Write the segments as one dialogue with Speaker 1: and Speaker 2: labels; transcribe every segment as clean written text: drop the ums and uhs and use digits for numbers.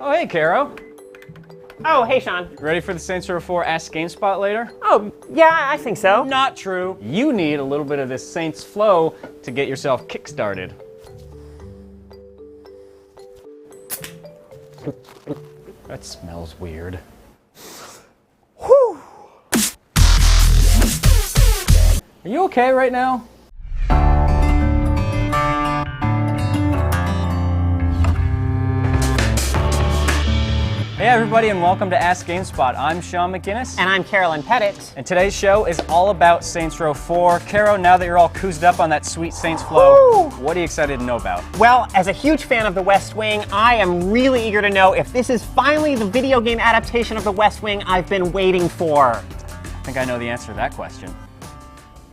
Speaker 1: Oh, hey, Caro.
Speaker 2: Oh, hey, Shaun.
Speaker 1: Ready for the Saints Row 4 Ask GameSpot later?
Speaker 2: Oh, yeah, I think so.
Speaker 1: Not true. You need a little bit of this Saints flow to get yourself kick-started. That smells weird.
Speaker 2: Whew.
Speaker 1: Are you okay right now? Hey everybody, and welcome to Ask GameSpot. I'm Shaun McGinnis.
Speaker 2: And I'm Carolyn Pettit.
Speaker 1: And today's show is all about Saints Row 4. Caro, now that you're all coozed up on that sweet Saints flow,
Speaker 2: Woo!
Speaker 1: What are you excited to know about?
Speaker 2: Well, as a huge fan of The West Wing, I am really eager to know if this is finally the video game adaptation of The West Wing I've been waiting for.
Speaker 1: I think I know the answer to that question.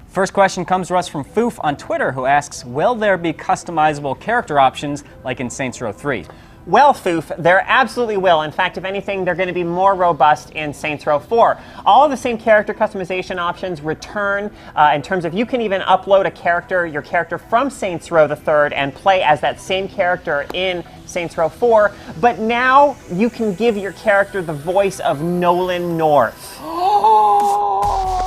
Speaker 1: First question comes to us from Foof on Twitter, who asks, will there be customizable character options like in Saints Row 3?
Speaker 2: Well, Foof, there absolutely will. In fact, if anything, they're going to be more robust in Saints Row 4. All of the same character customization options return in terms of you can even upload your character from Saints Row the 3rd and play as that same character in Saints Row 4. But now you can give your character the voice of Nolan North.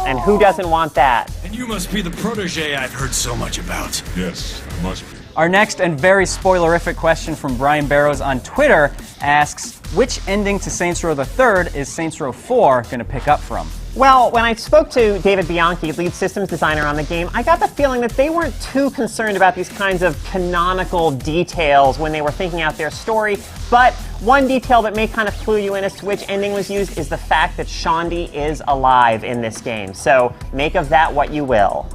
Speaker 2: And who doesn't want that?
Speaker 3: And you must be the protege I've heard so much about.
Speaker 4: Yes, I must be.
Speaker 1: Our next and very spoilerific question from Brian Barrows on Twitter asks, which ending to Saints Row the 3rd is Saints Row 4 going to pick up from?
Speaker 2: Well, when I spoke to David Bianchi, lead systems designer on the game, I got the feeling that they weren't too concerned about these kinds of canonical details when they were thinking out their story. But one detail that may kind of clue you in as to which ending was used is the fact that Shaun is alive in this game. So make of that what you will.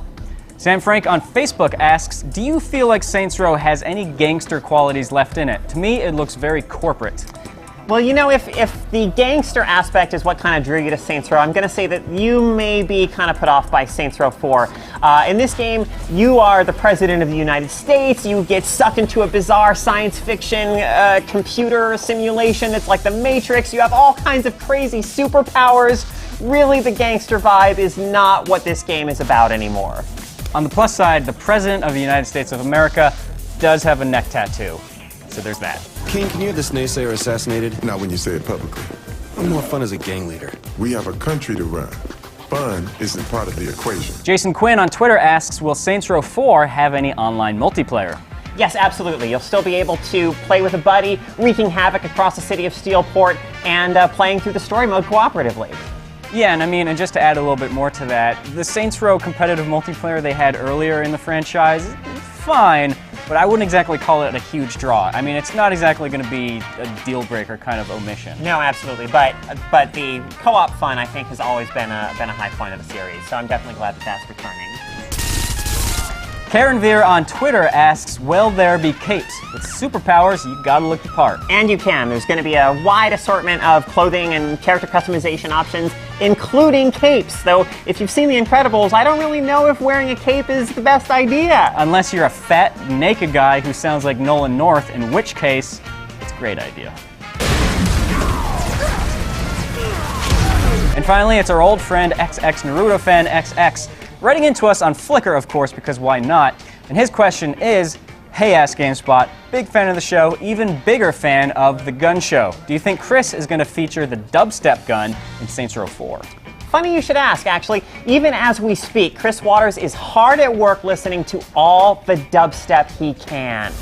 Speaker 1: Sam Frank on Facebook asks, do you feel like Saints Row has any gangster qualities left in it? To me, it looks very corporate.
Speaker 2: Well, you know, if the gangster aspect is what kind of drew you to Saints Row, I'm going to say that you may be kind of put off by Saints Row 4. In this game, you are the President of the United States. You get sucked into a bizarre science fiction computer simulation that's like the Matrix. You have all kinds of crazy superpowers. Really, the gangster vibe is not what this game is about anymore.
Speaker 1: On the plus side, the President of the United States of America does have a neck tattoo. So there's that.
Speaker 3: King, can you have this naysayer assassinated?
Speaker 4: Not when you say it publicly.
Speaker 3: I'm more fun as a gang leader.
Speaker 4: We have a country to run. Fun isn't part of the equation.
Speaker 1: Jason Quinn on Twitter asks, will Saints Row 4 have any online multiplayer?
Speaker 2: Yes, absolutely. You'll still be able to play with a buddy, wreaking havoc across the city of Steelport, and playing through the story mode cooperatively.
Speaker 1: Yeah, and I mean, and just to add a little bit more to that, the Saints Row competitive multiplayer they had earlier in the franchise is fine, but I wouldn't exactly call it a huge draw. I mean, it's not exactly going to be a deal-breaker kind of omission.
Speaker 2: No, absolutely. But the co-op fun, I think, has always been a high point of the series, so I'm definitely glad that that's returning.
Speaker 1: Karen Veer on Twitter asks, will there be capes? With superpowers, you gotta look the part.
Speaker 2: And you can. There's going to be a wide assortment of clothing and character customization options, including capes. Though, if you've seen The Incredibles, I don't really know if wearing a cape is the best idea.
Speaker 1: Unless you're a fat, naked guy who sounds like Nolan North, in which case, it's a great idea. And finally, it's our old friend XX Naruto fan XX, writing into us on Flickr, of course, because why not? And his question is, hey Ask GameSpot, big fan of the show, even bigger fan of the gun show. Do you think Chris is going to feature the dubstep gun in Saints Row 4?
Speaker 2: Funny you should ask, actually. Even as we speak, Chris Waters is hard at work listening to all the dubstep he can.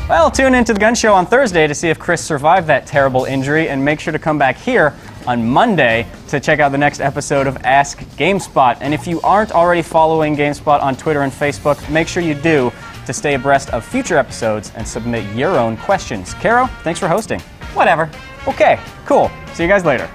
Speaker 1: Well, tune into the gun show on Thursday to see if Chris survived that terrible injury, and make sure to come back here on Monday to check out the next episode of Ask GameSpot. And if you aren't already following GameSpot on Twitter and Facebook, make sure you do to stay abreast of future episodes and submit your own questions. Caro, thanks for hosting.
Speaker 2: Whatever.
Speaker 1: Okay, cool. See you guys later.